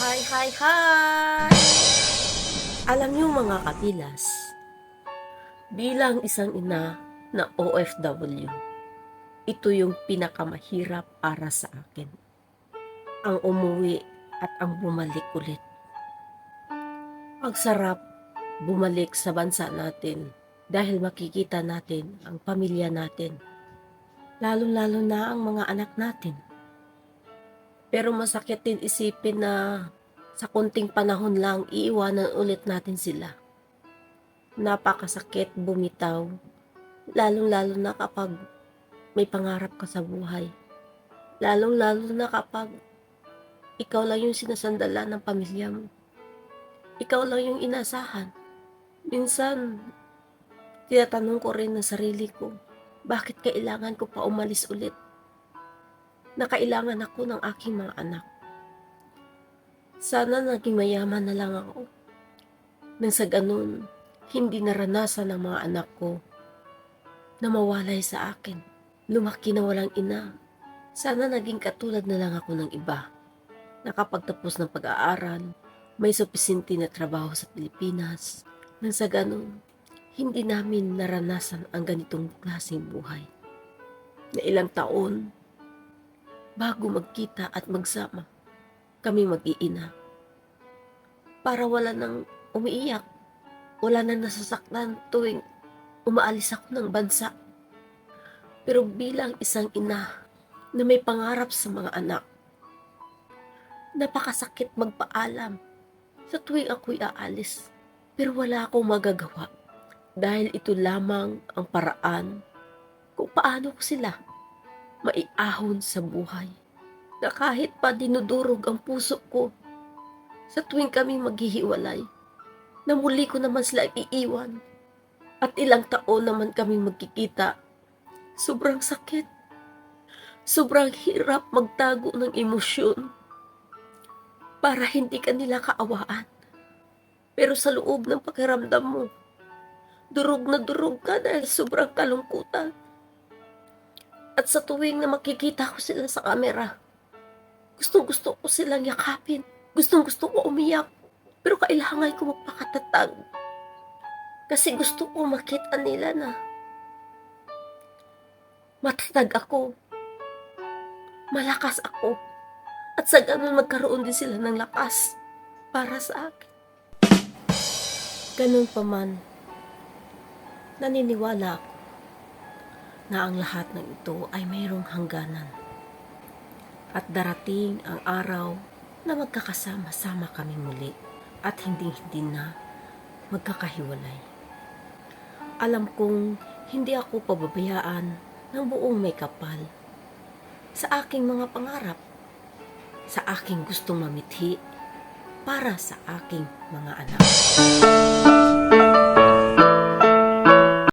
Hi, hi, hi! Alam niyo mga kapilas, bilang isang ina na OFW, ito yung pinakamahirap para sa akin. Ang umuwi at ang bumalik ulit. Ang sarap bumalik sa bansa natin dahil makikita natin ang pamilya natin, lalo-lalo na ang mga anak natin. Pero masakit din isipin na sa konting panahon lang iiwanan ulit natin sila. Napakasakit bumitaw, lalong-lalo na kapag may pangarap ka sa buhay. Lalong-lalo na kapag ikaw lang yung sinasandalan ng pamilya mo. Ikaw lang yung inasahan. Minsan, tinatanong ko rin ng sarili ko, bakit kailangan ko pa umalis ulit? Na kailangan ako ng aking mga anak. Sana naging mayaman na lang ako. Nang sa ganun, hindi naranasan ng mga anak ko na mawalay sa akin. Lumaki na walang ina. Sana naging katulad na lang ako ng iba. Nakapagtapos ng pag-aaral, may supisente na trabaho sa Pilipinas. Nang sa ganun, hindi namin naranasan ang ganitong klaseng buhay. Na ilang taon, bago magkita at magsama, kami mag-iina. Para wala nang umiiyak, wala nang nasasaktan tuwing umaalis ako ng bansa. Pero bilang isang ina na may pangarap sa mga anak, napakasakit magpaalam sa tuwing ako'y aalis. Pero wala akong magagawa dahil ito lamang ang paraan kung paano ko sila maiahon sa buhay. Na kahit pa dinudurog ang puso ko sa tuwing kami maghihiwalay, na muli ko naman sila iiwan at ilang taon naman kami magkikita. Sobrang sakit. Sobrang hirap magtago ng emosyon para hindi ka nila kaawaan. Pero sa loob ng pakiramdam mo, durog na durog ka dahil sobrang kalungkutan. At sa tuwing na makikita ko sila sa kamera, gustong-gusto ko silang yakapin. Gustong-gusto ko umiyak. Pero kailangan ko magpakatatag. Kasi gusto ko makita nila na matatag ako. Malakas ako. At sa ganun magkaroon din sila ng lakas para sa akin. Ganun pa man, naniniwala ako na ang lahat ng ito ay mayroong hangganan. At darating ang araw na magkakasama-sama kami muli at hindi na magkakahiwalay. Alam kong hindi ako pababayaan ng buong may kapal sa aking mga pangarap, sa aking gustong mamithi para sa aking mga anak.